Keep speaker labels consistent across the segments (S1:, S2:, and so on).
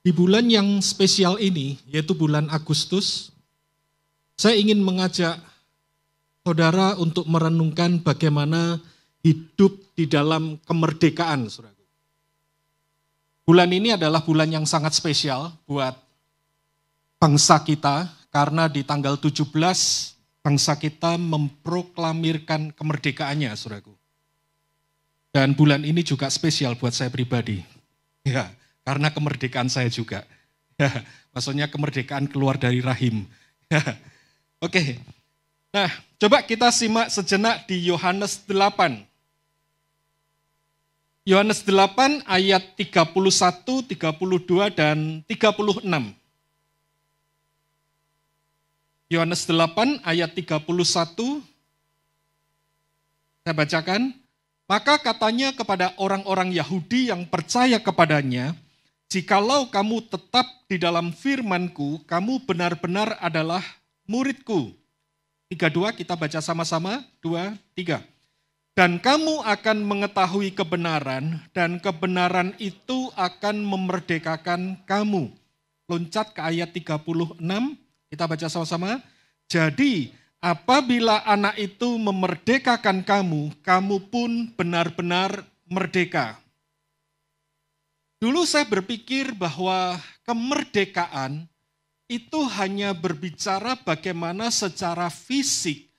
S1: Di bulan yang spesial ini, yaitu bulan Agustus, saya ingin mengajak saudara untuk merenungkan bagaimana hidup di dalam kemerdekaan, saudaraku. Bulan ini adalah bulan yang sangat spesial buat bangsa kita, karena di tanggal 17 bangsa kita memproklamirkan kemerdekaannya, saudaraku. Dan bulan ini juga spesial buat saya pribadi. Ya, karena kemerdekaan saya juga. Ya, maksudnya kemerdekaan keluar dari rahim. Ya, oke. Nah, coba kita simak sejenak di Yohanes 8. Yohanes 8 ayat 31, 32, dan 36. Yohanes 8 ayat 31, saya bacakan. Maka katanya kepada orang-orang Yahudi yang percaya kepadanya, jikalau kamu tetap di dalam firman-Ku, kamu benar-benar adalah murid-Ku. 32 kita baca sama-sama, 2, 3. Dan kamu akan mengetahui kebenaran, dan kebenaran itu akan memerdekakan kamu. Loncat ke ayat 36, kita baca sama-sama. Jadi, apabila anak itu memerdekakan kamu, kamu pun benar-benar merdeka. Dulu saya berpikir bahwa kemerdekaan itu hanya berbicara bagaimana secara fisik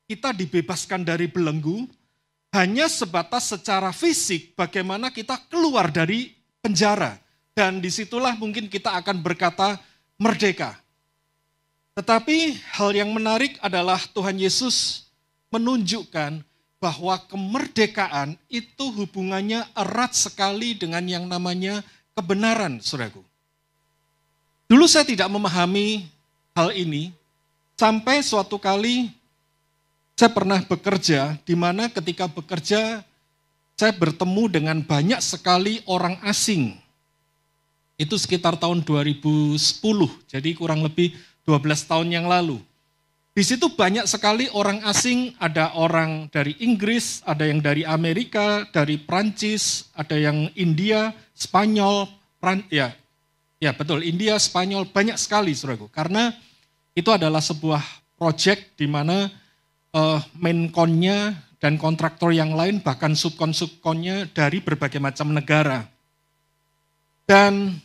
S1: kita dibebaskan dari belenggu, hanya sebatas secara fisik bagaimana kita keluar dari penjara. Dan disitulah mungkin kita akan berkata merdeka. Tetapi hal yang menarik adalah Tuhan Yesus menunjukkan bahwa kemerdekaan itu hubungannya erat sekali dengan yang namanya kebenaran, saudaraku. Dulu saya tidak memahami hal ini, sampai suatu kali saya pernah bekerja, di mana ketika bekerja saya bertemu dengan banyak sekali orang asing. Itu sekitar tahun 2010, jadi kurang lebih 12 tahun yang lalu. Di situ banyak sekali orang asing, ada orang dari Inggris, ada yang dari Amerika, dari Prancis, ada yang India, Spanyol, ya betul, India, Spanyol, banyak sekali, saudaraku. Karena itu adalah sebuah proyek di mana mainkonnya dan kontraktor yang lain, bahkan subkon-subkonnya dari berbagai macam negara. Dan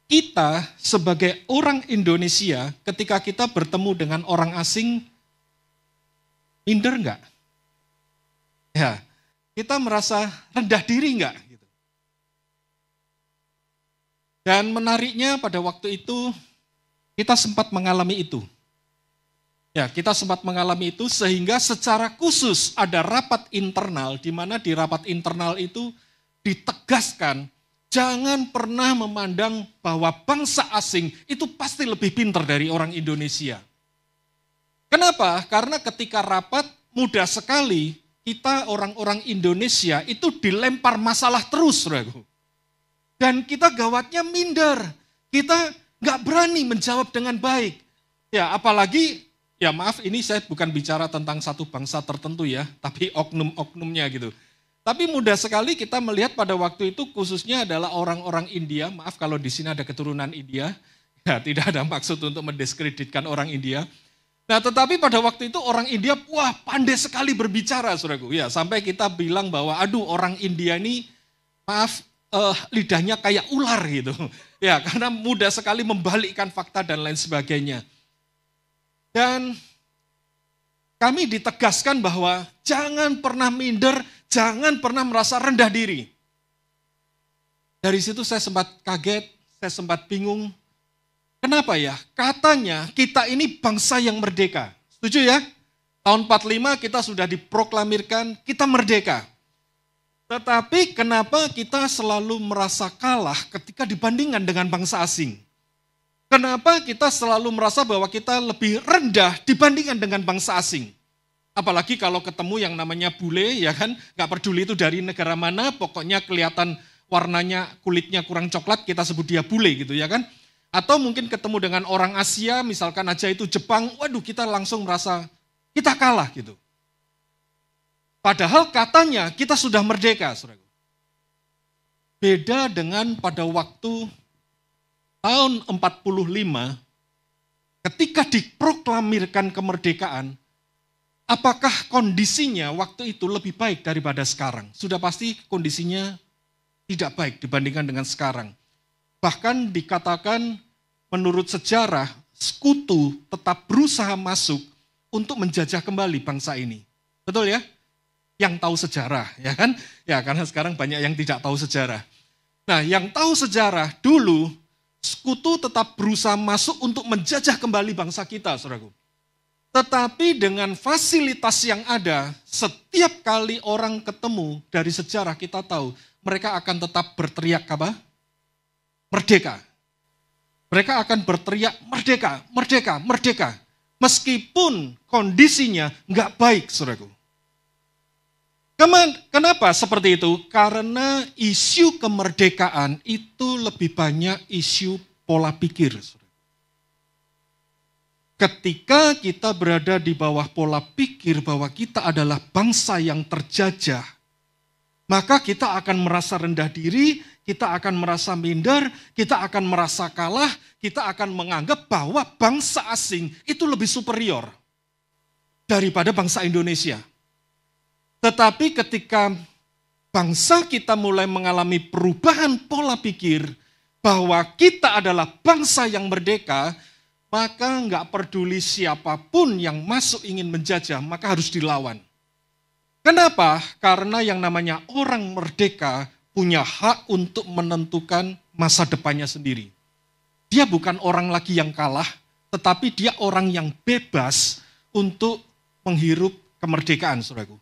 S1: kita sebagai orang Indonesia, ketika kita bertemu dengan orang asing, minder enggak? Ya, kita merasa rendah diri enggak? Dan menariknya pada waktu itu, kita sempat mengalami itu. Ya, kita sempat mengalami itu sehingga secara khusus ada rapat internal, di mana di rapat internal itu ditegaskan, jangan pernah memandang bahwa bangsa asing itu pasti lebih pintar dari orang Indonesia. Kenapa? Karena ketika rapat mudah sekali kita orang-orang Indonesia itu dilempar masalah terus, saudaraku. Dan kita gawatnya minder, kita nggak berani menjawab dengan baik. Ya apalagi, ya maaf ini saya bukan bicara tentang satu bangsa tertentu ya, tapi oknum-oknumnya gitu. Tapi mudah sekali kita melihat pada waktu itu khususnya adalah orang-orang India, maaf kalau di sini ada keturunan India, ya tidak ada maksud untuk mendiskreditkan orang India. Nah tetapi pada waktu itu orang India, wah pandai sekali berbicara, saudaraku. Ya sampai kita bilang bahwa aduh orang India ini, maaf lidahnya kayak ular gitu. Ya karena mudah sekali membalikkan fakta dan lain sebagainya. Dan kami ditegaskan bahwa jangan pernah minder, jangan pernah merasa rendah diri. Dari situ saya sempat kaget, saya sempat bingung. Kenapa ya? Katanya kita ini bangsa yang merdeka. Setuju ya? Tahun 45 kita sudah diproklamirkan kita merdeka. Tetapi kenapa kita selalu merasa kalah ketika dibandingkan dengan bangsa asing? Kenapa kita selalu merasa bahwa kita lebih rendah dibandingkan dengan bangsa asing? Apalagi kalau ketemu yang namanya bule, ya kan, nggak peduli itu dari negara mana, pokoknya kelihatan warnanya, kulitnya kurang coklat, kita sebut dia bule gitu ya kan. Atau mungkin ketemu dengan orang Asia, misalkan aja itu Jepang, waduh kita langsung merasa kita kalah gitu. Padahal katanya kita sudah merdeka, saudara. Beda dengan pada waktu tahun 45, ketika diproklamirkan kemerdekaan, apakah kondisinya waktu itu lebih baik daripada sekarang? Sudah pasti kondisinya tidak baik dibandingkan dengan sekarang. Bahkan dikatakan menurut sejarah, sekutu tetap berusaha masuk untuk menjajah kembali bangsa ini. Betul ya? Yang tahu sejarah, ya kan? Ya, karena sekarang banyak yang tidak tahu sejarah. Nah, yang tahu sejarah dulu, sekutu tetap berusaha masuk untuk menjajah kembali bangsa kita, saudaraku. Tetapi dengan fasilitas yang ada, setiap kali orang ketemu dari sejarah kita tahu, mereka akan tetap berteriak apa? Merdeka. Mereka akan berteriak merdeka, merdeka, merdeka. Meskipun kondisinya nggak baik, saudaraku. Kenapa seperti itu? Karena isu kemerdekaan itu lebih banyak isu pola pikir. Ketika kita berada di bawah pola pikir bahwa kita adalah bangsa yang terjajah, maka kita akan merasa rendah diri, kita akan merasa minder, kita akan merasa kalah, kita akan menganggap bahwa bangsa asing itu lebih superior daripada bangsa Indonesia. Tetapi ketika bangsa kita mulai mengalami perubahan pola pikir bahwa kita adalah bangsa yang merdeka, maka nggak peduli siapapun yang masuk ingin menjajah, maka harus dilawan. Kenapa? Karena yang namanya orang merdeka punya hak untuk menentukan masa depannya sendiri. Dia bukan orang lagi yang kalah, tetapi dia orang yang bebas untuk menghirup kemerdekaan, saudaraku.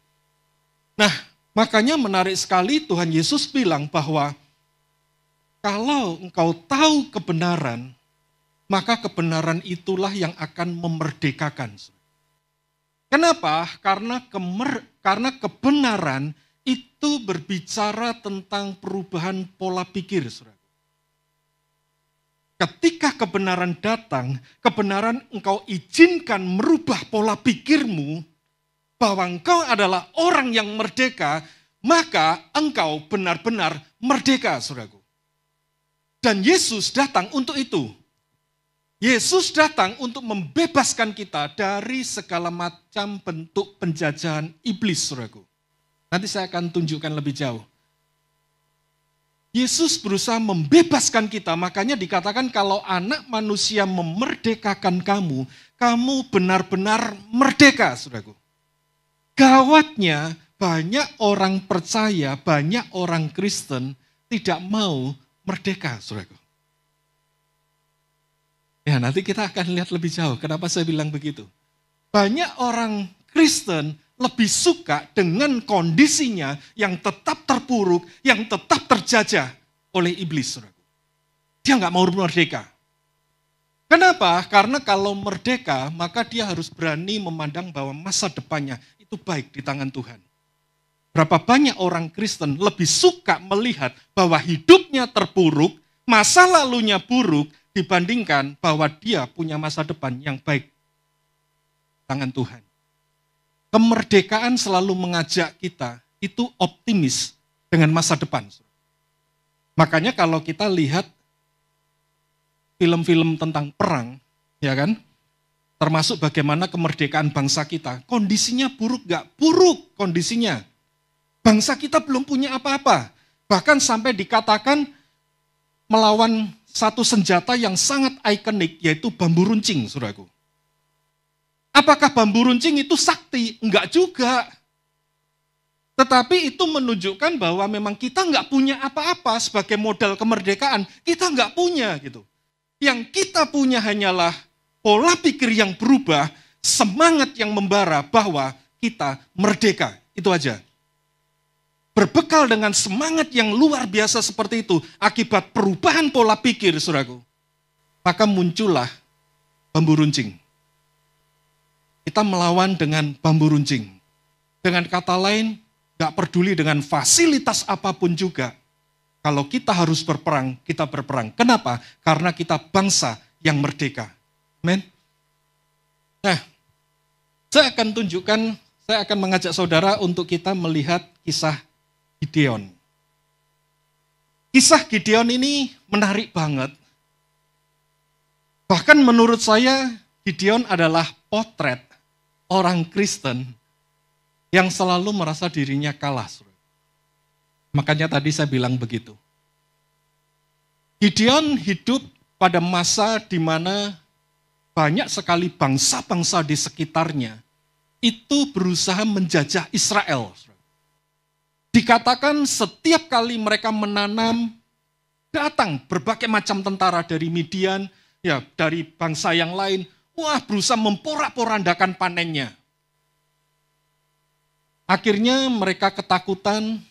S1: Nah, makanya menarik sekali Tuhan Yesus bilang bahwa kalau engkau tahu kebenaran, maka kebenaran itulah yang akan memerdekakan. Kenapa? Karena kebenaran itu berbicara tentang perubahan pola pikir. Ketika kebenaran datang, kebenaran engkau izinkan merubah pola pikirmu, bahwa engkau adalah orang yang merdeka, maka engkau benar-benar merdeka, saudaraku. Dan Yesus datang untuk itu. Yesus datang untuk membebaskan kita dari segala macam bentuk penjajahan iblis, saudaraku. Nanti saya akan tunjukkan lebih jauh. Yesus berusaha membebaskan kita, makanya dikatakan kalau anak manusia memerdekakan kamu, kamu benar-benar merdeka, saudaraku. Gawatnya, banyak orang percaya, banyak orang Kristen tidak mau merdeka, saudaraku. Ya, nanti kita akan lihat lebih jauh. Kenapa saya bilang begitu? Banyak orang Kristen lebih suka dengan kondisinya yang tetap terpuruk, yang tetap terjajah oleh iblis, saudaraku. Dia nggak mau merdeka. Kenapa? Karena kalau merdeka, maka dia harus berani memandang bahwa masa depannya itu baik di tangan Tuhan. Berapa banyak orang Kristen lebih suka melihat bahwa hidupnya terpuruk, masa lalunya buruk, dibandingkan bahwa dia punya masa depan yang baik di tangan Tuhan. Kemerdekaan selalu mengajak kita itu optimis dengan masa depan. Makanya kalau kita lihat film-film tentang perang, ya kan? Termasuk bagaimana kemerdekaan bangsa kita. Kondisinya buruk gak? Buruk kondisinya. Bangsa kita belum punya apa-apa. Bahkan sampai dikatakan melawan satu senjata yang sangat ikonik, yaitu bambu runcing, saudaraku. Apakah bambu runcing itu sakti? Enggak juga. Tetapi itu menunjukkan bahwa memang kita enggak punya apa-apa sebagai modal kemerdekaan. Kita enggak punya gitu. Yang kita punya hanyalah pola pikir yang berubah, semangat yang membara bahwa kita merdeka. Itu aja. Berbekal dengan semangat yang luar biasa seperti itu, akibat perubahan pola pikir, saudaraku, maka muncullah bambu runcing. Kita melawan dengan bambu runcing. Dengan kata lain, gak peduli dengan fasilitas apapun juga. Kalau kita harus berperang, kita berperang. Kenapa? Karena kita bangsa yang merdeka. Amen. Nah, saya akan mengajak saudara untuk kita melihat kisah Gideon. Kisah Gideon ini menarik banget. Bahkan menurut saya, Gideon adalah potret orang Kristen yang selalu merasa dirinya kalah. Makanya tadi saya bilang begitu. Gideon hidup pada masa di mana banyak sekali bangsa-bangsa di sekitarnya itu berusaha menjajah Israel. Dikatakan setiap kali mereka menanam, datang berbagai macam tentara dari Midian, ya dari bangsa yang lain, berusaha memporak-porandakan panennya. Akhirnya mereka ketakutan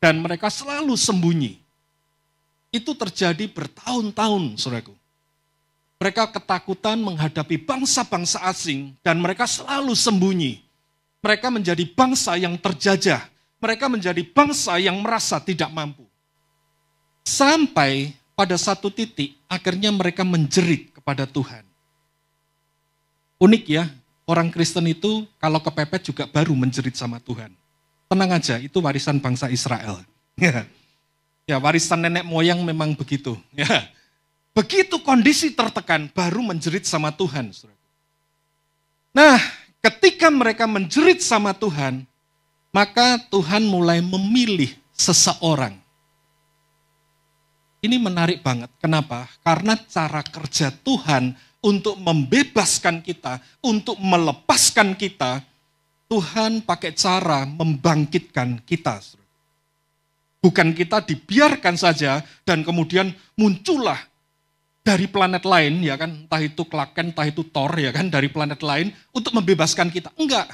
S1: dan mereka selalu sembunyi. Itu terjadi bertahun-tahun, saudaraku. Mereka ketakutan menghadapi bangsa-bangsa asing dan mereka selalu sembunyi. Mereka menjadi bangsa yang terjajah. Mereka menjadi bangsa yang merasa tidak mampu. Sampai pada satu titik akhirnya mereka menjerit kepada Tuhan. Unik ya, orang Kristen itu kalau kepepet juga baru menjerit sama Tuhan. Tenang aja, itu warisan bangsa Israel. Ya, warisan nenek moyang memang begitu. Ya. Begitu kondisi tertekan, baru menjerit sama Tuhan. Nah, ketika mereka menjerit sama Tuhan, maka Tuhan mulai memilih seseorang. Ini menarik banget. Kenapa? Karena cara kerja Tuhan untuk membebaskan kita, untuk melepaskan kita, Tuhan pakai cara membangkitkan kita. Bukan kita dibiarkan saja dan kemudian muncullah dari planet lain, ya kan, entah itu Klaken, entah itu Thor, ya kan, dari planet lain untuk membebaskan kita. Enggak.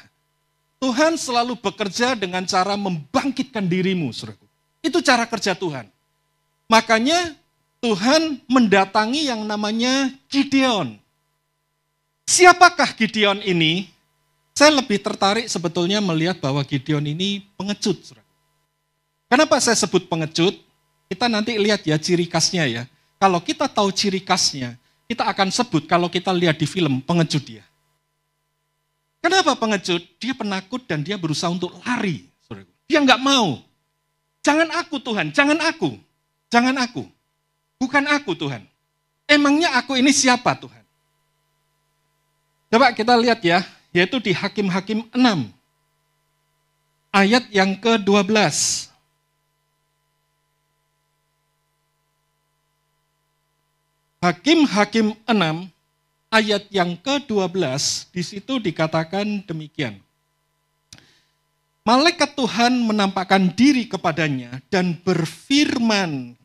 S1: Tuhan selalu bekerja dengan cara membangkitkan dirimu, saudaraku. Itu cara kerja Tuhan. Makanya Tuhan mendatangi yang namanya Gideon. Siapakah Gideon ini? Saya lebih tertarik sebetulnya melihat bahwa Gideon ini pengecut, saudaraku. Kenapa saya sebut pengecut? Kita nanti lihat ya ciri khasnya ya. Kalau kita tahu ciri khasnya, kita akan sebut kalau kita lihat di film pengecut dia. Kenapa pengecut? Dia penakut dan dia berusaha untuk lari. Dia nggak mau. Jangan aku Tuhan, jangan aku. Jangan aku. Bukan aku Tuhan. Emangnya aku ini siapa Tuhan? Coba kita lihat ya, yaitu di Hakim-Hakim 6. Ayat yang ke-12. Hakim-Hakim 6, ayat yang ke-12, di situ dikatakan demikian. Malaikat Tuhan menampakkan diri kepadanya dan berfirman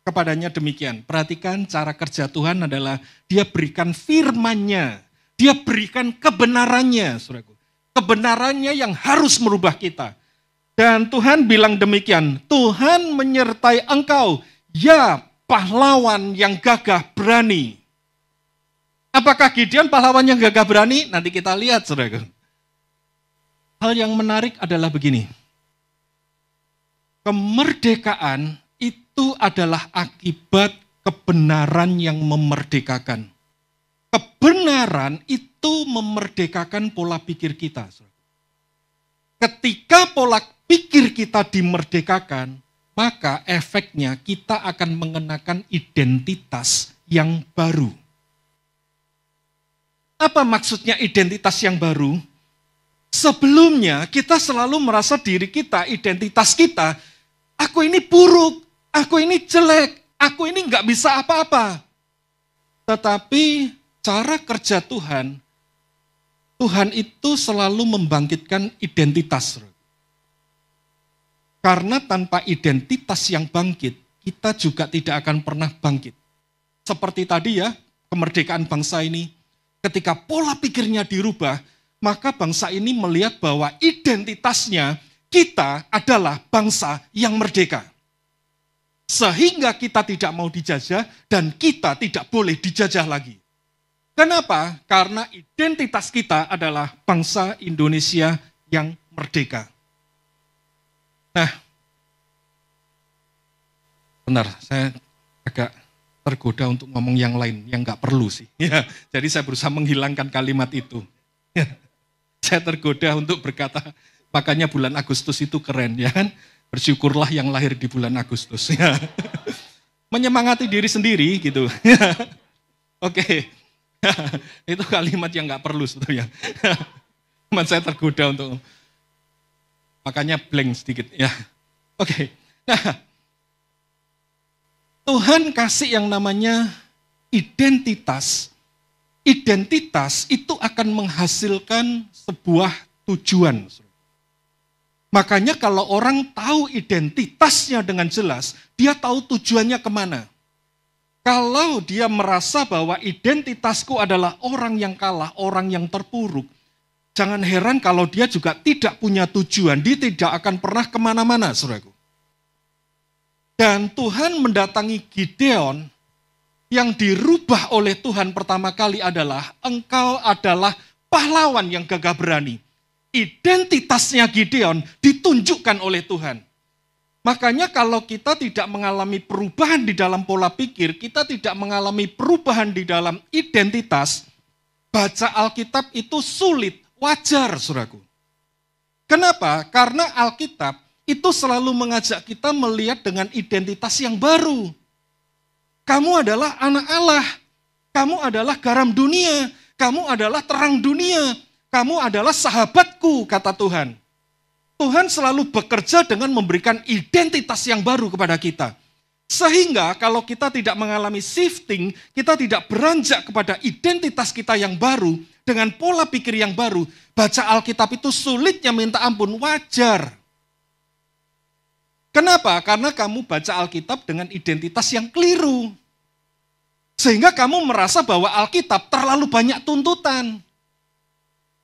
S1: kepadanya demikian. Perhatikan cara kerja Tuhan adalah dia berikan firman-Nya, dia berikan kebenarannya, saudaraku. Kebenarannya yang harus merubah kita. Dan Tuhan bilang demikian, Tuhan menyertai engkau, ya pahlawan yang gagah berani. Apakah Gideon pahlawan yang gagah berani? Nanti kita lihat, saudara. Hal yang menarik adalah begini. Kemerdekaan itu adalah akibat kebenaran yang memerdekakan. Kebenaran itu memerdekakan pola pikir kita. Ketika pola pikir kita dimerdekakan, maka efeknya kita akan mengenakan identitas yang baru. Apa maksudnya identitas yang baru? Sebelumnya kita selalu merasa diri kita, identitas kita, aku ini buruk, aku ini jelek, aku ini nggak bisa apa-apa. Tetapi cara kerja Tuhan, Tuhan itu selalu membangkitkan identitas. Karena tanpa identitas yang bangkit, kita juga tidak akan pernah bangkit. Seperti tadi ya, kemerdekaan bangsa ini, ketika pola pikirnya dirubah, maka bangsa ini melihat bahwa identitasnya kita adalah bangsa yang merdeka. Sehingga kita tidak mau dijajah dan kita tidak boleh dijajah lagi. Kenapa? Karena identitas kita adalah bangsa Indonesia yang merdeka. Nah, benar, saya agak tergoda untuk ngomong yang lain, yang nggak perlu sih. Ya, jadi saya berusaha menghilangkan kalimat itu. Ya, saya tergoda untuk berkata, makanya bulan Agustus itu keren, ya kan? Bersyukurlah yang lahir di bulan Agustus. Ya. Menyemangati diri sendiri gitu. Oke, Itu kalimat yang nggak perlu sebetulnya. Cuman saya tergoda untuk, makanya blank sedikit ya. Oke, nah Tuhan kasih yang namanya identitas. Identitas itu akan menghasilkan sebuah tujuan. Makanya kalau orang tahu identitasnya dengan jelas, dia tahu tujuannya kemana. Kalau dia merasa bahwa identitasku adalah orang yang kalah, orang yang terpuruk, jangan heran kalau dia juga tidak punya tujuan, dia tidak akan pernah kemana-mana, saudaraku. Dan Tuhan mendatangi Gideon, yang dirubah oleh Tuhan pertama kali adalah, engkau adalah pahlawan yang gagah berani. Identitasnya Gideon ditunjukkan oleh Tuhan. Makanya kalau kita tidak mengalami perubahan di dalam pola pikir, kita tidak mengalami perubahan di dalam identitas, baca Alkitab itu sulit, wajar, saudaraku. Kenapa? Karena Alkitab itu selalu mengajak kita melihat dengan identitas yang baru. Kamu adalah anak Allah, kamu adalah garam dunia, kamu adalah terang dunia, kamu adalah sahabatku, kata Tuhan. Tuhan selalu bekerja dengan memberikan identitas yang baru kepada kita. Sehingga kalau kita tidak mengalami shifting, kita tidak beranjak kepada identitas kita yang baru, dengan pola pikir yang baru, baca Alkitab itu sulitnya minta ampun, wajar. Kenapa? Karena kamu baca Alkitab dengan identitas yang keliru. Sehingga kamu merasa bahwa Alkitab terlalu banyak tuntutan.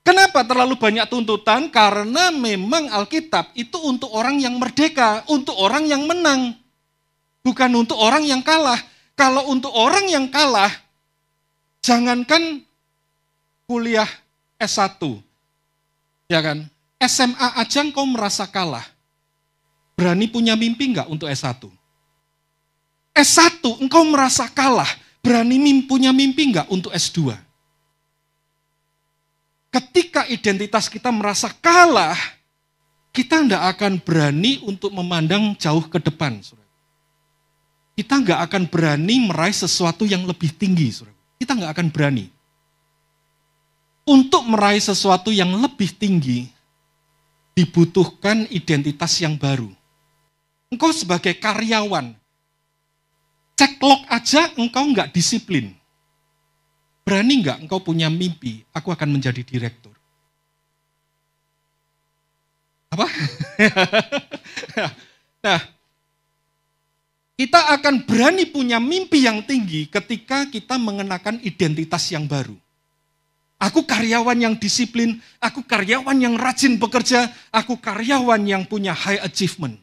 S1: Kenapa terlalu banyak tuntutan? Karena memang Alkitab itu untuk orang yang merdeka, untuk orang yang menang. Bukan untuk orang yang kalah. Kalau untuk orang yang kalah, jangankan kuliah S1. Ya kan? SMA aja kau merasa kalah. Berani punya mimpi enggak untuk S1? S1 engkau merasa kalah. Berani punya mimpi enggak untuk S2? Ketika identitas kita merasa kalah, kita enggak akan berani untuk memandang jauh ke depan. Kita enggak akan berani meraih sesuatu yang lebih tinggi. Kita enggak akan berani. Untuk meraih sesuatu yang lebih tinggi, dibutuhkan identitas yang baru. Engkau sebagai karyawan, ceklok aja engkau enggak disiplin. Berani enggak engkau punya mimpi, aku akan menjadi direktur? Apa? Nah, kita akan berani punya mimpi yang tinggi ketika kita mengenakan identitas yang baru. Aku karyawan yang disiplin, aku karyawan yang rajin bekerja, aku karyawan yang punya high achievement.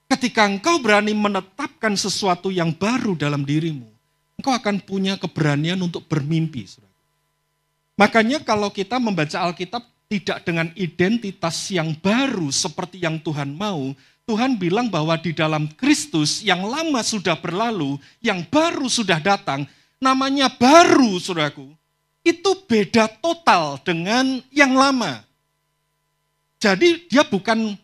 S1: Ketika engkau berani menetapkan sesuatu yang baru dalam dirimu, engkau akan punya keberanian untuk bermimpi. Makanya kalau kita membaca Alkitab tidak dengan identitas yang baru seperti yang Tuhan mau, Tuhan bilang bahwa di dalam Kristus yang lama sudah berlalu, yang baru sudah datang, namanya baru, saudaraku, itu beda total dengan yang lama. Jadi dia bukan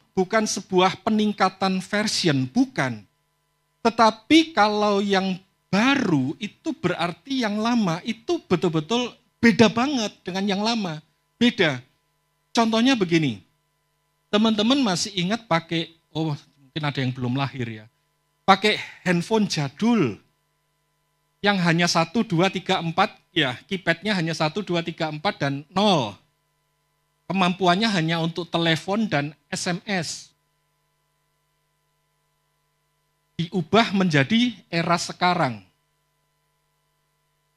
S1: sebuah peningkatan version, bukan. Tetapi kalau yang baru itu berarti yang lama itu betul-betul beda banget dengan yang lama. Beda. Contohnya begini, teman-teman masih ingat pakai, mungkin ada yang belum lahir ya, pakai handphone jadul yang hanya 1, 2, 3, 4, ya keypadnya hanya 1, 2, 3, 4 dan 0. Kemampuannya hanya untuk telepon dan SMS. Diubah menjadi era sekarang.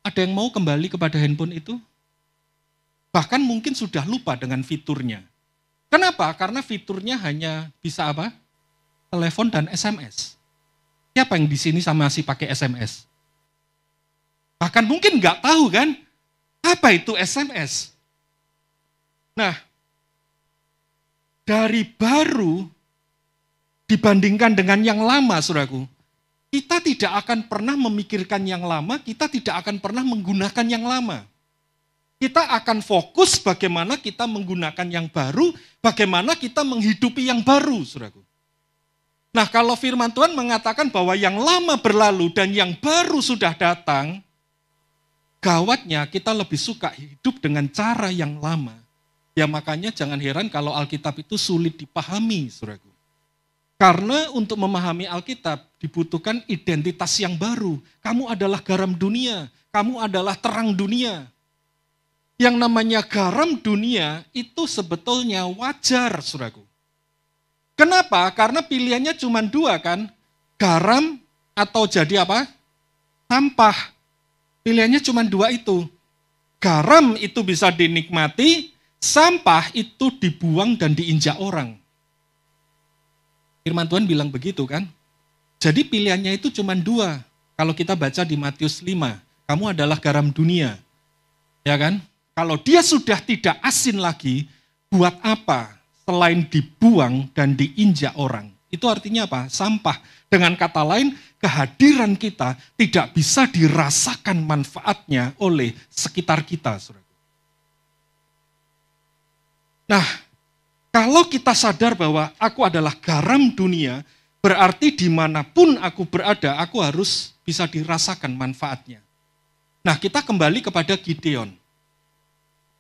S1: Ada yang mau kembali kepada handphone itu? Bahkan mungkin sudah lupa dengan fiturnya. Kenapa? Karena fiturnya hanya bisa apa? Telepon dan SMS. Siapa yang di sini sama masih pakai SMS? Bahkan mungkin nggak tahu kan? Apa itu SMS? Nah, dari baru dibandingkan dengan yang lama, saudaraku, kita tidak akan pernah memikirkan yang lama, kita tidak akan pernah menggunakan yang lama. Kita akan fokus bagaimana kita menggunakan yang baru, bagaimana kita menghidupi yang baru, saudaraku. Nah, kalau firman Tuhan mengatakan bahwa yang lama berlalu dan yang baru sudah datang, gawatnya kita lebih suka hidup dengan cara yang lama. Ya makanya jangan heran kalau Alkitab itu sulit dipahami, saudaraku. Karena untuk memahami Alkitab dibutuhkan identitas yang baru. Kamu adalah garam dunia, kamu adalah terang dunia. Yang namanya garam dunia itu sebetulnya wajar, saudaraku. Kenapa? Karena pilihannya cuma dua kan, garam atau jadi apa? Sampah. Pilihannya cuma dua itu. Garam itu bisa dinikmati, sampah itu dibuang dan diinjak orang. Firman Tuhan bilang begitu kan? Jadi pilihannya itu cuma dua. Kalau kita baca di Matius 5, kamu adalah garam dunia. Ya kan? Kalau dia sudah tidak asin lagi, buat apa selain dibuang dan diinjak orang? Itu artinya apa? Sampah. Dengan kata lain, kehadiran kita tidak bisa dirasakan manfaatnya oleh sekitar kita. Nah, kalau kita sadar bahwa aku adalah garam dunia, berarti dimanapun aku berada, aku harus bisa dirasakan manfaatnya. Nah, kita kembali kepada Gideon.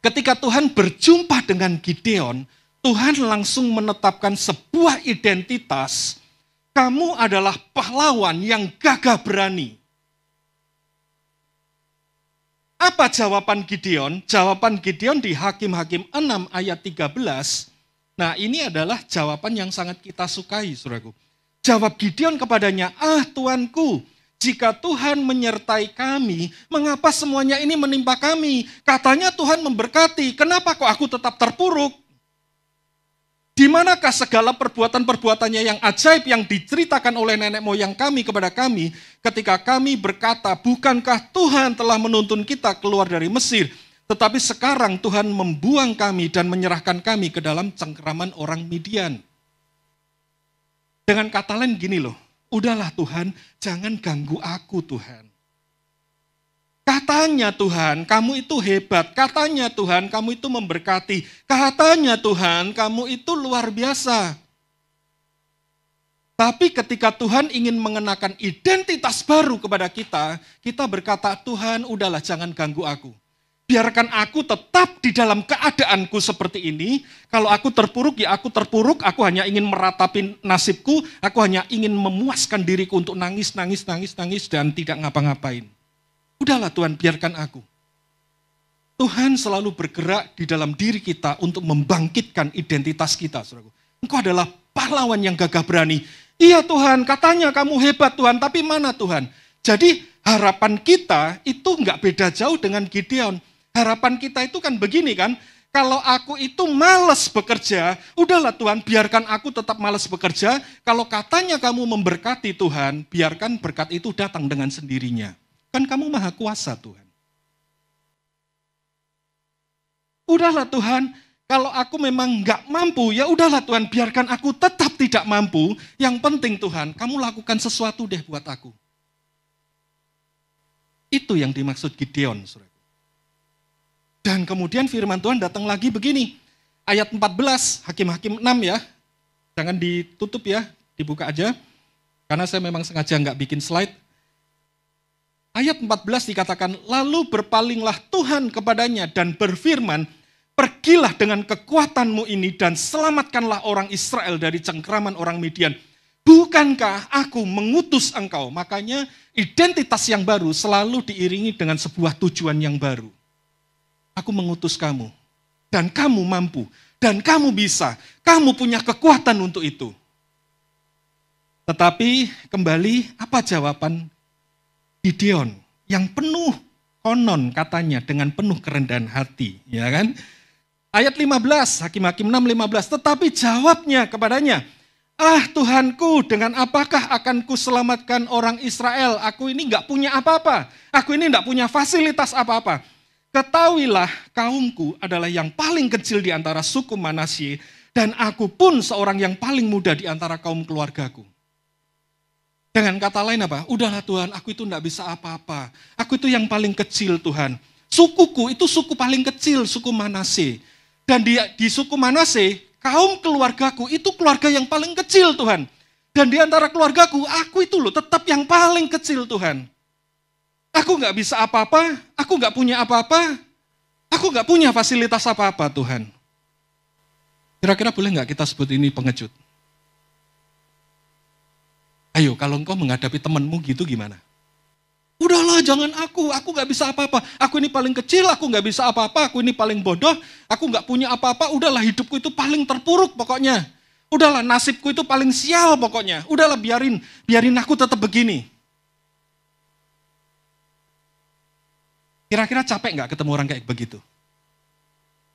S1: Ketika Tuhan berjumpa dengan Gideon, Tuhan langsung menetapkan sebuah identitas. Kamu adalah pahlawan yang gagah berani. Apa jawaban Gideon? Jawaban Gideon di Hakim-Hakim 6 ayat 13. Nah ini adalah jawaban yang sangat kita sukai, saudaraku. Jawab Gideon kepadanya, Tuanku, jika Tuhan menyertai kami, mengapa semuanya ini menimpa kami? Katanya Tuhan memberkati, kenapa kok aku tetap terpuruk? Di manakah segala perbuatan-perbuatannya yang ajaib yang diceritakan oleh nenek moyang kami kepada kami ketika kami berkata, bukankah Tuhan telah menuntun kita keluar dari Mesir, tetapi sekarang Tuhan membuang kami dan menyerahkan kami ke dalam cengkeraman orang Midian. Dengan kata lain gini loh, udahlah Tuhan, jangan ganggu aku Tuhan. Katanya Tuhan, kamu itu hebat. Katanya Tuhan, kamu itu memberkati. Katanya Tuhan, kamu itu luar biasa. Tapi ketika Tuhan ingin mengenakan identitas baru kepada kita, kita berkata, Tuhan udahlah jangan ganggu aku. Biarkan aku tetap di dalam keadaanku seperti ini. Kalau aku terpuruk, ya aku terpuruk. Aku hanya ingin meratapi nasibku. Aku hanya ingin memuaskan diriku untuk nangis, dan tidak ngapa-ngapain. Udahlah Tuhan, biarkan aku. Tuhan selalu bergerak di dalam diri kita untuk membangkitkan identitas kita. Saudaraku. Engkau adalah pahlawan yang gagah berani. Iya Tuhan, katanya kamu hebat Tuhan, tapi mana Tuhan? Jadi harapan kita itu nggak beda jauh dengan Gideon. Harapan kita itu kan begini kan, kalau aku itu malas bekerja, udahlah Tuhan, biarkan aku tetap malas bekerja. Kalau katanya kamu memberkati Tuhan, biarkan berkat itu datang dengan sendirinya. Kan kamu maha kuasa Tuhan. Udahlah Tuhan, kalau aku memang nggak mampu, ya udahlah Tuhan, biarkan aku tetap tidak mampu. Yang penting Tuhan, kamu lakukan sesuatu deh buat aku. Itu yang dimaksud Gideon. Saudara. Dan kemudian firman Tuhan datang lagi begini. Ayat 14, Hakim-Hakim 6 ya. Jangan ditutup ya, dibuka aja. Karena saya memang sengaja nggak bikin slide. Ayat 14 dikatakan, lalu berpalinglah Tuhan kepadanya dan berfirman, pergilah dengan kekuatanmu ini dan selamatkanlah orang Israel dari cengkeraman orang Midian. Bukankah aku mengutus engkau? Makanya identitas yang baru selalu diiringi dengan sebuah tujuan yang baru. Aku mengutus kamu dan kamu mampu dan kamu bisa. Kamu punya kekuatan untuk itu. Tetapi kembali apa jawaban Gideon yang penuh konon katanya dengan penuh kerendahan hati, ya kan? Ayat 15, Hakim-Hakim 6:15, tetapi jawabnya kepadanya, Tuhanku, dengan apakah akan kuselamatkan orang Israel? Aku ini enggak punya apa-apa, aku ini enggak punya fasilitas apa-apa. Ketahuilah kaumku adalah yang paling kecil di antara suku Manasye, dan aku pun seorang yang paling muda di antara kaum keluargaku. Dengan kata lain apa? Udahlah Tuhan, aku itu enggak bisa apa-apa. Aku itu yang paling kecil Tuhan. Sukuku itu suku paling kecil, suku Manasye. Dan di suku Manasye, kaum keluargaku itu keluarga yang paling kecil Tuhan. Dan di antara keluargaku, aku itu loh tetap yang paling kecil Tuhan. Aku nggak bisa apa-apa, aku nggak punya apa-apa, aku nggak punya fasilitas apa-apa Tuhan. Kira-kira boleh nggak kita sebut ini pengecut? Ayo, kalau engkau menghadapi temanmu gitu gimana? Udahlah, jangan aku nggak bisa apa-apa. Aku ini paling kecil, aku nggak bisa apa-apa, aku ini paling bodoh, aku nggak punya apa-apa, udahlah hidupku itu paling terpuruk pokoknya. Udahlah, nasibku itu paling sial pokoknya. Udahlah, biarin aku tetap begini. Kira-kira capek nggak ketemu orang kayak begitu?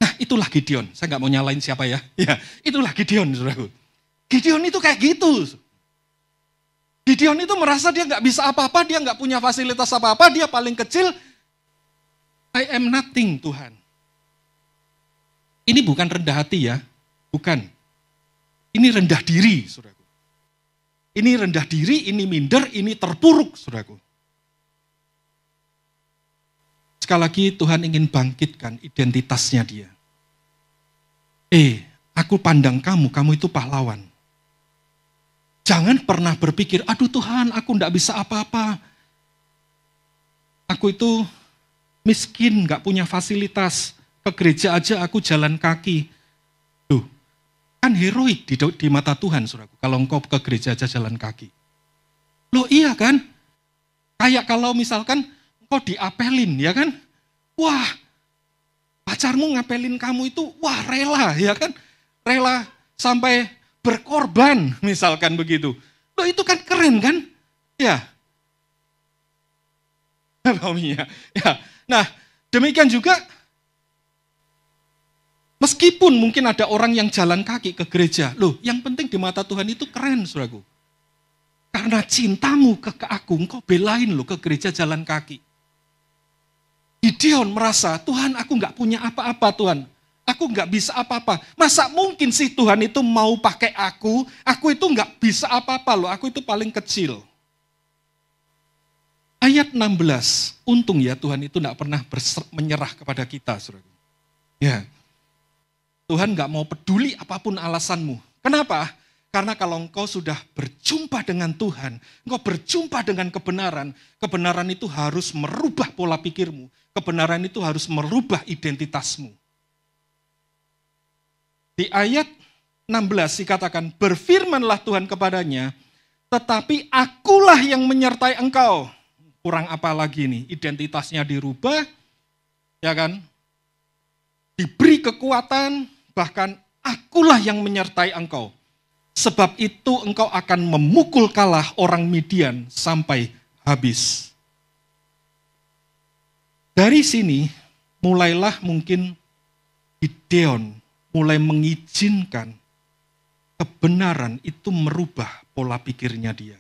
S1: Nah, itulah Gideon. Saya nggak mau nyalain siapa ya. Ya, itulah Gideon, saudaraku. Gideon itu kayak gitu. Gideon itu merasa dia nggak bisa apa-apa, dia nggak punya fasilitas apa-apa, dia paling kecil. I am nothing, Tuhan. Ini bukan rendah hati ya, bukan. Ini rendah diri, saudaraku. Ini rendah diri, ini minder, ini terpuruk, saudaraku. Sekali lagi Tuhan ingin bangkitkan identitasnya dia. Aku pandang kamu itu pahlawan. Jangan pernah berpikir, aduh Tuhan, aku enggak bisa apa-apa. Aku itu miskin, enggak punya fasilitas. Ke gereja aja aku jalan kaki. Loh, kan heroik di mata Tuhan, saudaraku. Kalau engkau ke gereja aja jalan kaki. Loh iya kan? Kayak kalau misalkan engkau diapelin, ya kan? Wah, pacarmu ngapelin kamu itu, wah rela, ya kan? Rela sampai berkorban, misalkan begitu. Loh itu kan keren kan? Ya. Ya. Nah, demikian juga, meskipun mungkin ada orang yang jalan kaki ke gereja, loh yang penting di mata Tuhan itu keren, saudaraku. Karena cintamu ke aku, engkau belain loh ke gereja jalan kaki. Gideon merasa, Tuhan aku nggak punya apa-apa Tuhan. Aku nggak bisa apa-apa. Masa mungkin sih Tuhan itu mau pakai aku itu nggak bisa apa-apa loh, aku itu paling kecil. Ayat 16, untung ya Tuhan itu nggak pernah menyerah kepada kita, saudara. Ya, Tuhan nggak mau peduli apapun alasanmu. Kenapa? Karena kalau engkau sudah berjumpa dengan Tuhan, engkau berjumpa dengan kebenaran, kebenaran itu harus merubah pola pikirmu, kebenaran itu harus merubah identitasmu. Di ayat 16 dikatakan, berfirmanlah Tuhan kepadanya, tetapi akulah yang menyertai engkau. Kurang apa lagi nih, identitasnya dirubah, ya kan? Diberi kekuatan, bahkan akulah yang menyertai engkau. Sebab itu engkau akan memukul kalah orang Midian sampai habis. Dari sini mulailah mungkin Gideon mulai mengizinkan kebenaran itu merubah pola pikirnya dia.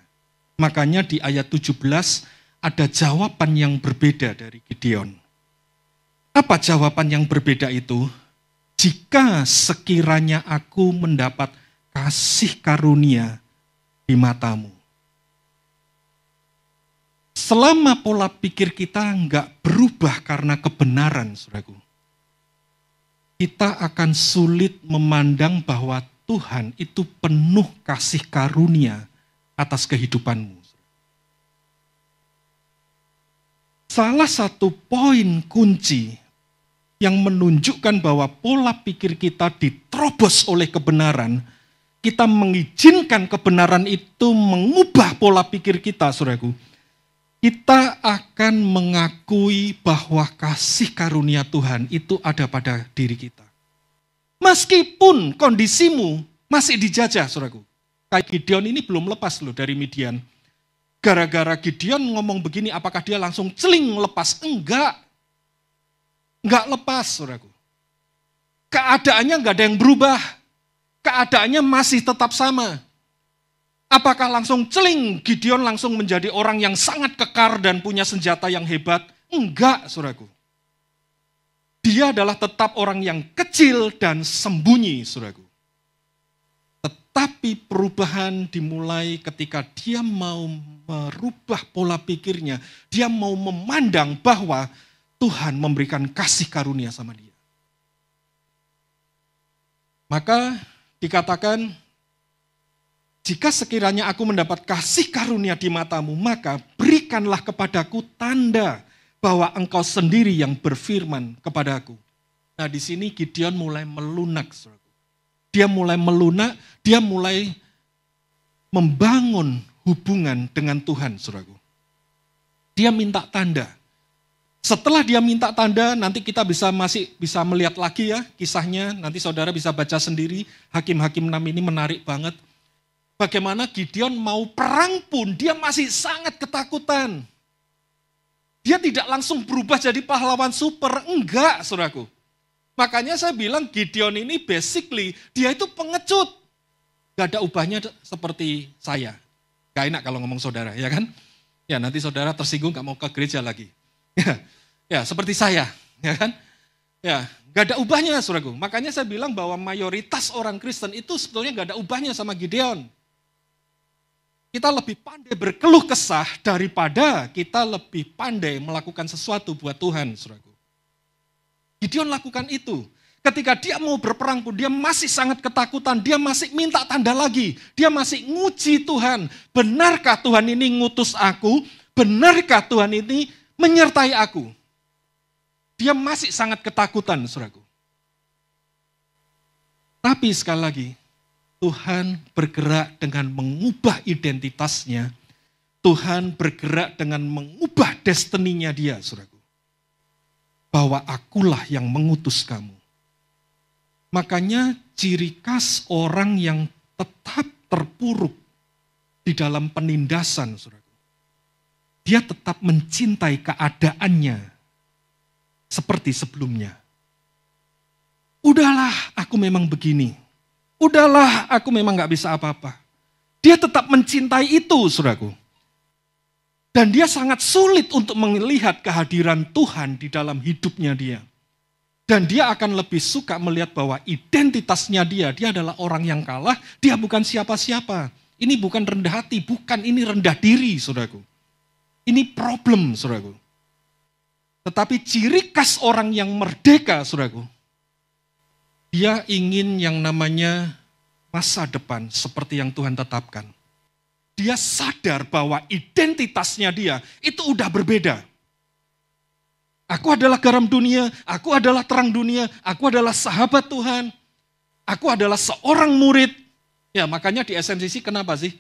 S1: Makanya di ayat 17 ada jawaban yang berbeda dari Gideon. Apa jawaban yang berbeda itu? Jika sekiranya aku mendapat kasih karunia di matamu. Selama pola pikir kita enggak berubah karena kebenaran, saudaraku, kita akan sulit memandang bahwa Tuhan itu penuh kasih karunia atas kehidupanmu. Salah satu poin kunci yang menunjukkan bahwa pola pikir kita diterobos oleh kebenaran, kita mengizinkan kebenaran itu mengubah pola pikir kita, saudaraku. Kita akan mengakui bahwa kasih karunia Tuhan itu ada pada diri kita. Meskipun kondisimu masih dijajah, saudaraku. Kayak Gideon ini belum lepas loh dari Midian. Gara-gara Gideon ngomong begini, apakah dia langsung celing lepas? Enggak. Enggak lepas, saudaraku. Keadaannya enggak ada yang berubah. Keadaannya masih tetap sama. Apakah langsung celing Gideon langsung menjadi orang yang sangat kekar dan punya senjata yang hebat? Enggak, saudaraku. Dia adalah tetap orang yang kecil dan sembunyi, saudaraku. Tetapi perubahan dimulai ketika dia mau merubah pola pikirnya. Dia mau memandang bahwa Tuhan memberikan kasih karunia sama dia. Maka dikatakan, jika sekiranya aku mendapat kasih karunia di matamu, maka berikanlah kepadaku tanda bahwa engkau sendiri yang berfirman kepadaku. Nah di sini Gideon mulai melunak. Dia mulai melunak, dia mulai membangun hubungan dengan Tuhan, saudaraku. Dia minta tanda. Setelah dia minta tanda, nanti kita masih bisa melihat lagi ya kisahnya. Nanti saudara bisa baca sendiri, Hakim-Hakim 6 ini menarik banget. Bagaimana Gideon mau perang pun, dia masih sangat ketakutan. Dia tidak langsung berubah jadi pahlawan super, enggak saudaraku. Makanya saya bilang Gideon ini basically, dia itu pengecut. Gak ada ubahnya seperti saya. Gak enak kalau ngomong saudara, ya kan? Ya nanti saudara tersinggung gak mau ke gereja lagi. Ya seperti saya, ya kan? Ya gak ada ubahnya saudaraku. Makanya saya bilang bahwa mayoritas orang Kristen itu sebetulnya gak ada ubahnya sama Gideon. Kita lebih pandai berkeluh kesah daripada kita lebih pandai melakukan sesuatu buat Tuhan, saudaraku. Gideon lakukan itu. Ketika dia mau berperang pun dia masih sangat ketakutan, dia masih minta tanda lagi. Dia masih nguji Tuhan. Benarkah Tuhan ini ngutus aku? Benarkah Tuhan ini menyertai aku? Dia masih sangat ketakutan, saudaraku. Tapi sekali lagi, Tuhan bergerak dengan mengubah identitasnya. Tuhan bergerak dengan mengubah destininya dia, saudaraku. Bahwa akulah yang mengutus kamu. Makanya ciri khas orang yang tetap terpuruk di dalam penindasan, saudaraku. Dia tetap mencintai keadaannya seperti sebelumnya. Udahlah, aku memang begini. Udahlah, aku memang gak bisa apa-apa. Dia tetap mencintai itu, saudaraku. Dan dia sangat sulit untuk melihat kehadiran Tuhan di dalam hidupnya dia. Dan dia akan lebih suka melihat bahwa identitasnya dia adalah orang yang kalah, dia bukan siapa-siapa. Ini bukan rendah hati, bukan ini rendah diri, saudaraku. Ini problem, saudaraku. Tetapi ciri khas orang yang merdeka, saudaraku, dia ingin yang namanya masa depan seperti yang Tuhan tetapkan. Dia sadar bahwa identitasnya dia itu udah berbeda. Aku adalah garam dunia, aku adalah terang dunia, aku adalah sahabat Tuhan, aku adalah seorang murid. Ya makanya di SMCC kenapa sih?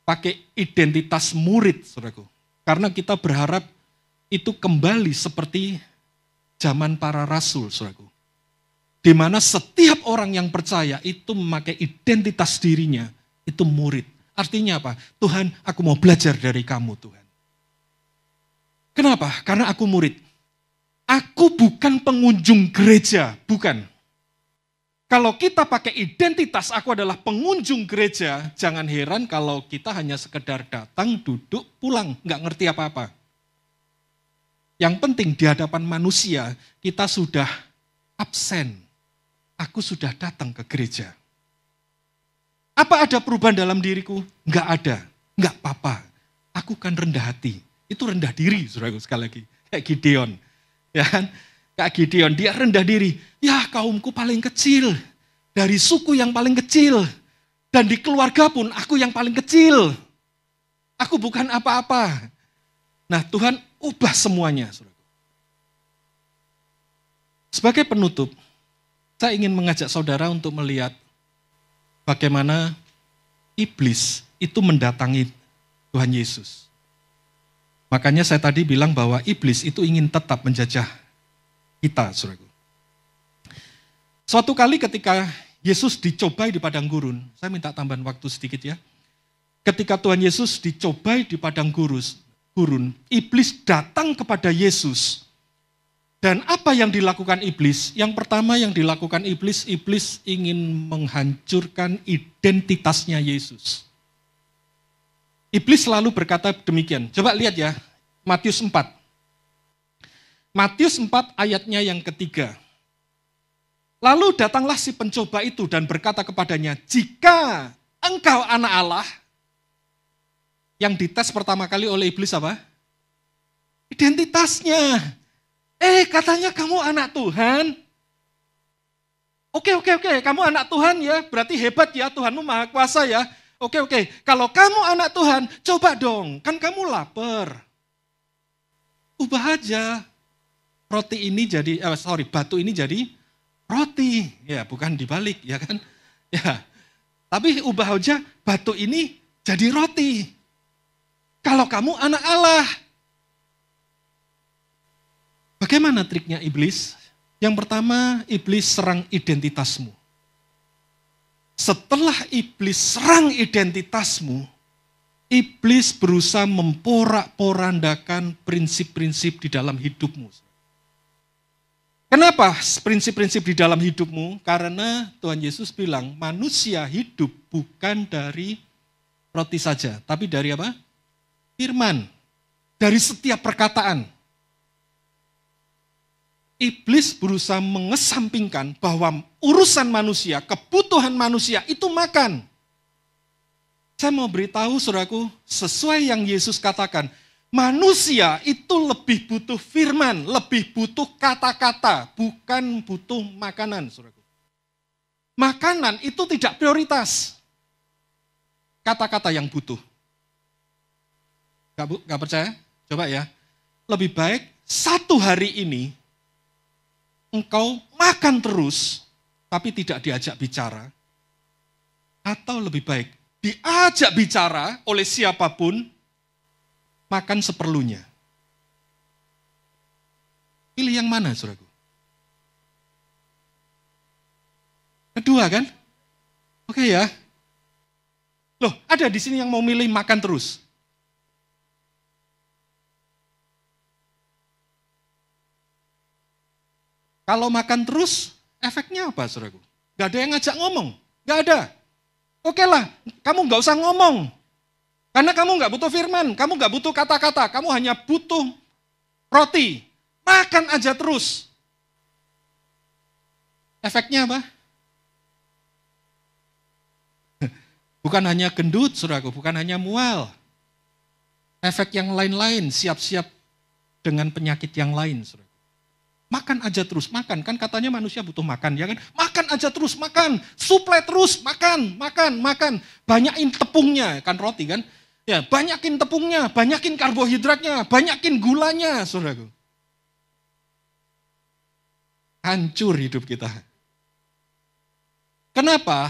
S1: Pakai identitas murid, saudaraku. Karena kita berharap itu kembali seperti zaman para rasul, saudaraku. Di mana setiap orang yang percaya itu memakai identitas dirinya, itu murid. Artinya apa? Tuhan, aku mau belajar dari kamu, Tuhan. Kenapa? Karena aku murid. Aku bukan pengunjung gereja, bukan. Kalau kita pakai identitas, aku adalah pengunjung gereja, jangan heran kalau kita hanya sekedar datang, duduk, pulang, nggak ngerti apa-apa. Yang penting di hadapan manusia, kita sudah absen. Aku sudah datang ke gereja. Apa ada perubahan dalam diriku? Enggak ada. Enggak apa-apa. Aku kan rendah hati. Itu rendah diri, saudaraku, sekali lagi. Kayak Gideon. Ya kan? Kayak Gideon, dia rendah diri. Ya kaumku paling kecil. Dari suku yang paling kecil. Dan di keluarga pun aku yang paling kecil. Aku bukan apa-apa. Nah Tuhan ubah semuanya, saudaraku. Sebagai penutup, saya ingin mengajak saudara untuk melihat bagaimana iblis itu mendatangi Tuhan Yesus. Makanya saya tadi bilang bahwa iblis itu ingin tetap menjajah kita, saudaraku. Suatu kali ketika Yesus dicobai di padang gurun, saya minta tambahan waktu sedikit ya. Ketika Tuhan Yesus dicobai di padang gurun, iblis datang kepada Yesus. Dan apa yang dilakukan iblis? Yang pertama yang dilakukan iblis ingin menghancurkan identitasnya Yesus. Iblis selalu berkata demikian. Coba lihat ya, Matius 4. Matius 4 ayatnya yang ketiga. Lalu datanglah si pencoba itu dan berkata kepadanya, jika engkau anak Allah, yang dites pertama kali oleh iblis apa? Identitasnya. Katanya kamu anak Tuhan. Oke, kamu anak Tuhan ya, berarti hebat ya, Tuhanmu maha kuasa ya. Oke, kalau kamu anak Tuhan, coba dong, kan kamu lapar. Ubah aja. Batu ini jadi roti. Ya, bukan dibalik, ya kan? Ya. Tapi ubah aja batu ini jadi roti. Kalau kamu anak Allah. Bagaimana triknya iblis? Yang pertama, iblis serang identitasmu. Setelah iblis serang identitasmu, iblis berusaha memporak-porandakan prinsip-prinsip di dalam hidupmu. Kenapa prinsip-prinsip di dalam hidupmu? Karena Tuhan Yesus bilang, manusia hidup bukan dari roti saja, tapi dari apa? Firman. Dari setiap perkataan. Iblis berusaha mengesampingkan bahwa urusan manusia, kebutuhan manusia itu makan. Saya mau beritahu saudaraku, sesuai yang Yesus katakan, manusia itu lebih butuh firman, lebih butuh kata-kata, bukan butuh makanan, saudaraku. Makanan itu tidak prioritas. Kata-kata yang butuh. Gak percaya? Coba ya. Lebih baik satu hari ini, engkau makan terus, tapi tidak diajak bicara. Atau lebih baik, diajak bicara oleh siapapun, makan seperlunya. Pilih yang mana, saudaraku? Kedua kan? Oke ya. Loh, ada di sini yang mau milih makan terus. Kalau makan terus, efeknya apa, saudaraku? Gak ada yang ngajak ngomong. Gak ada. Oke lah, kamu gak usah ngomong. Karena kamu gak butuh firman, kamu gak butuh kata-kata, kamu hanya butuh roti. Makan aja terus. Efeknya apa? Bukan hanya gendut, saudaraku, bukan hanya mual. Efek yang lain-lain, siap-siap dengan penyakit yang lain, saudaraku. Makan aja terus, makan. Kan katanya manusia butuh makan, ya kan? Makan aja terus, makan. Suplai terus, makan. Banyakin tepungnya, kan roti kan? Ya, banyakin tepungnya, banyakin karbohidratnya, banyakin gulanya, saudaraku. Hancur hidup kita. Kenapa?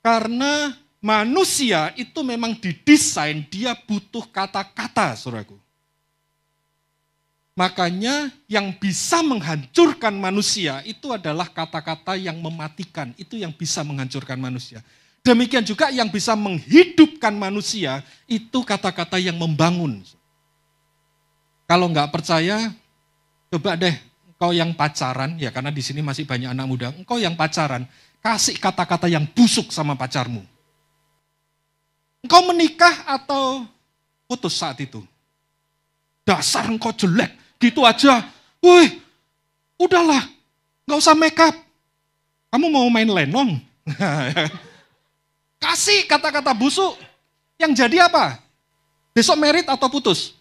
S1: Karena manusia itu memang didesain, dia butuh kata-kata, saudaraku. Makanya yang bisa menghancurkan manusia itu adalah kata-kata yang mematikan. Itu yang bisa menghancurkan manusia. Demikian juga yang bisa menghidupkan manusia itu kata-kata yang membangun. Kalau nggak percaya, coba deh engkau yang pacaran, ya karena di sini masih banyak anak muda, engkau yang pacaran, kasih kata-kata yang busuk sama pacarmu. Engkau menikah atau putus saat itu? Dasar engkau jelek. Gitu aja, wih, udahlah, gak usah make up. Kamu mau main lenong? Kasih kata-kata busuk, yang jadi apa? Besok merit atau putus?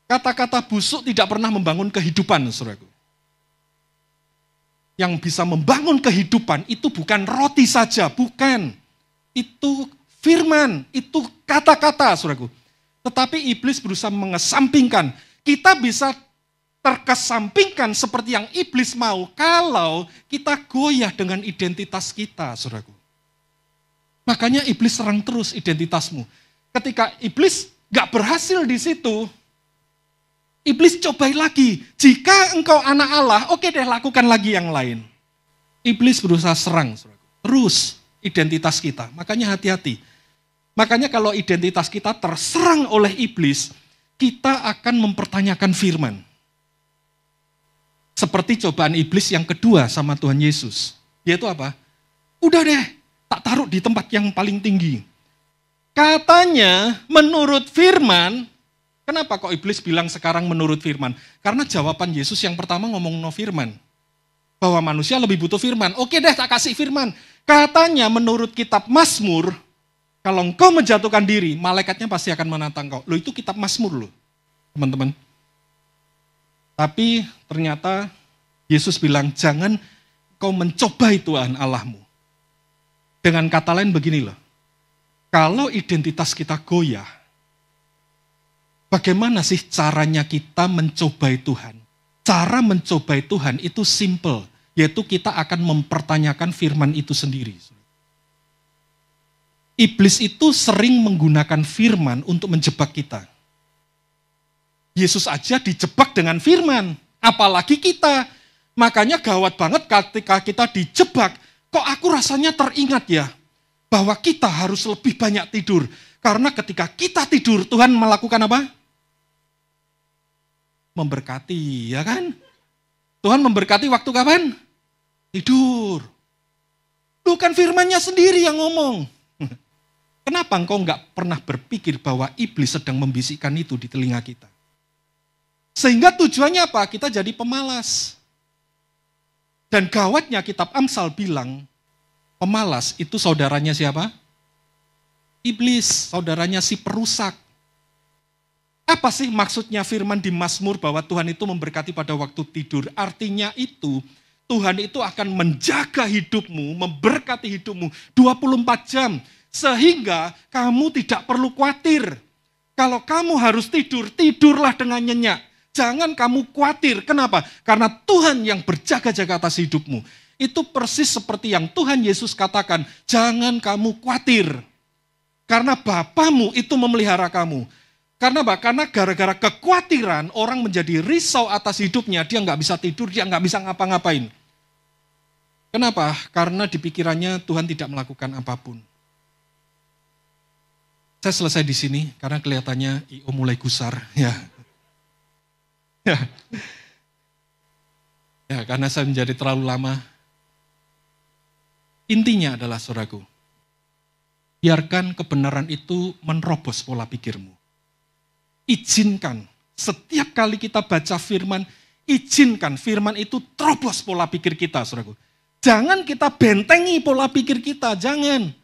S1: Kata-kata busuk tidak pernah membangun kehidupan, saudaraku. Yang bisa membangun kehidupan itu bukan roti saja, bukan. Itu firman, itu kata-kata, saudaraku. Tetapi iblis berusaha mengesampingkan. Kita bisa terkesampingkan seperti yang iblis mau kalau kita goyah dengan identitas kita, saudaraku. Makanya iblis serang terus identitasmu. Ketika iblis gak berhasil di situ, iblis cobain lagi. Jika engkau anak Allah, oke deh lakukan lagi yang lain. Iblis berusaha serang, saudaraku. Terus identitas kita. Makanya hati-hati. Makanya kalau identitas kita terserang oleh iblis, kita akan mempertanyakan firman. Seperti cobaan iblis yang kedua sama Tuhan Yesus. Yaitu apa? Udah deh, tak taruh di tempat yang paling tinggi. Katanya menurut firman, kenapa kok iblis bilang sekarang menurut firman? Karena jawaban Yesus yang pertama ngomong no firman. Bahwa manusia lebih butuh firman. Oke deh, tak kasih firman. Katanya menurut kitab Mazmur, kalau engkau menjatuhkan diri, malaikatnya pasti akan menantang kau. Loh itu kitab Mazmur loh, teman-teman. Tapi ternyata Yesus bilang, jangan kau mencobai Tuhan Allahmu. Dengan kata lain begini loh, kalau identitas kita goyah, bagaimana sih caranya kita mencobai Tuhan? Cara mencobai Tuhan itu simple, yaitu kita akan mempertanyakan firman itu sendiri. Iblis itu sering menggunakan firman untuk menjebak kita. Yesus aja dijebak dengan firman, apalagi kita. Makanya gawat banget ketika kita dijebak, kok aku rasanya teringat ya, bahwa kita harus lebih banyak tidur. Karena ketika kita tidur, Tuhan melakukan apa? Memberkati, ya kan? Tuhan memberkati waktu kapan? Tidur. Bukan firman-Nya sendiri yang ngomong. Kenapa engkau nggak pernah berpikir bahwa iblis sedang membisikkan itu di telinga kita? Sehingga tujuannya apa? Kita jadi pemalas. Dan gawatnya kitab Amsal bilang, pemalas itu saudaranya siapa? Iblis, saudaranya si perusak. Apa sih maksudnya firman di Mazmur bahwa Tuhan itu memberkati pada waktu tidur? Artinya itu, Tuhan itu akan menjaga hidupmu, memberkati hidupmu 24 jam. Sehingga kamu tidak perlu khawatir. Kalau kamu harus tidur, tidurlah dengan nyenyak. Jangan kamu khawatir. Kenapa? Karena Tuhan yang berjaga-jaga atas hidupmu. Itu persis seperti yang Tuhan Yesus katakan, jangan kamu khawatir. Karena Bapamu itu memelihara kamu. Karena gara-gara kekhawatiran, orang menjadi risau atas hidupnya, dia nggak bisa tidur, dia nggak bisa ngapa-ngapain. Kenapa? Karena di pikirannya Tuhan tidak melakukan apapun. Saya selesai di sini, karena kelihatannya IO mulai gusar. Ya, karena saya menjadi terlalu lama. Intinya adalah, saudaraku, biarkan kebenaran itu menerobos pola pikirmu. Izinkan, setiap kali kita baca firman, izinkan firman itu terobos pola pikir kita, saudaraku. Jangan kita bentengi pola pikir kita, jangan.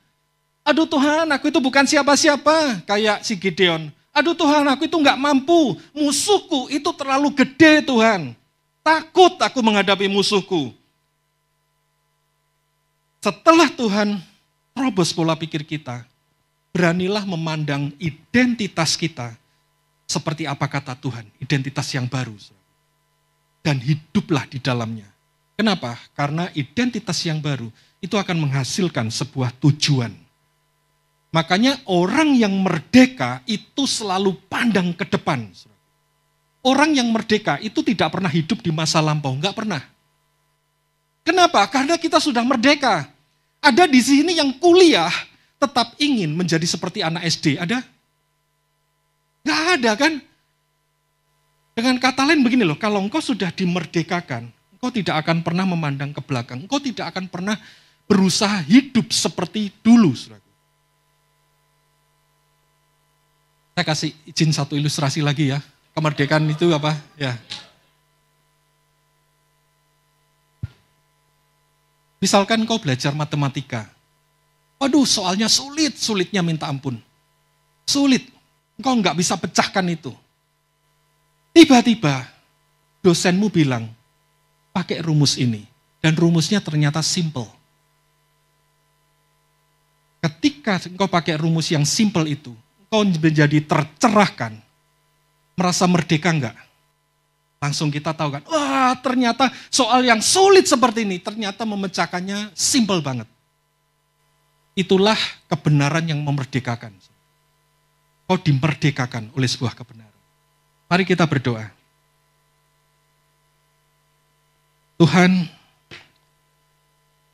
S1: Aduh Tuhan, aku itu bukan siapa-siapa, kayak si Gideon. Aduh Tuhan, aku itu nggak mampu, musuhku itu terlalu gede Tuhan. Takut aku menghadapi musuhku. Setelah Tuhan terobos pola pikir kita, beranilah memandang identitas kita seperti apa kata Tuhan, identitas yang baru. Dan hiduplah di dalamnya. Kenapa? Karena identitas yang baru itu akan menghasilkan sebuah tujuan. Makanya orang yang merdeka itu selalu pandang ke depan. Orang yang merdeka itu tidak pernah hidup di masa lampau, enggak pernah. Kenapa? Karena kita sudah merdeka. Ada di sini yang kuliah tetap ingin menjadi seperti anak SD, ada? Enggak ada kan? Dengan kata lain begini loh, kalau engkau sudah dimerdekakan, engkau tidak akan pernah memandang ke belakang, engkau tidak akan pernah berusaha hidup seperti dulu, saudara. Saya kasih izin satu ilustrasi lagi ya. Kemerdekaan itu apa? Ya. Misalkan kau belajar matematika. Waduh, soalnya sulit, sulitnya minta ampun. Sulit. Engkau nggak bisa pecahkan itu. Tiba-tiba dosenmu bilang, pakai rumus ini. Dan rumusnya ternyata simple. Ketika engkau pakai rumus yang simple itu, kau menjadi tercerahkan, merasa merdeka enggak? Langsung kita tahu kan, wah ternyata soal yang sulit seperti ini, ternyata memecahkannya simple banget. Itulah kebenaran yang memerdekakan. Kau dimerdekakan oleh sebuah kebenaran. Mari kita berdoa. Tuhan,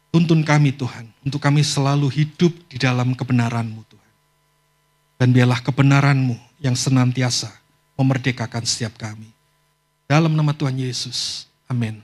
S1: tuntun kami Tuhan, untuk kami selalu hidup di dalam kebenaran-Mu Tuhan. Dan biarlah kebenaran-Mu yang senantiasa memerdekakan setiap kami. Dalam nama Tuhan Yesus. Amin.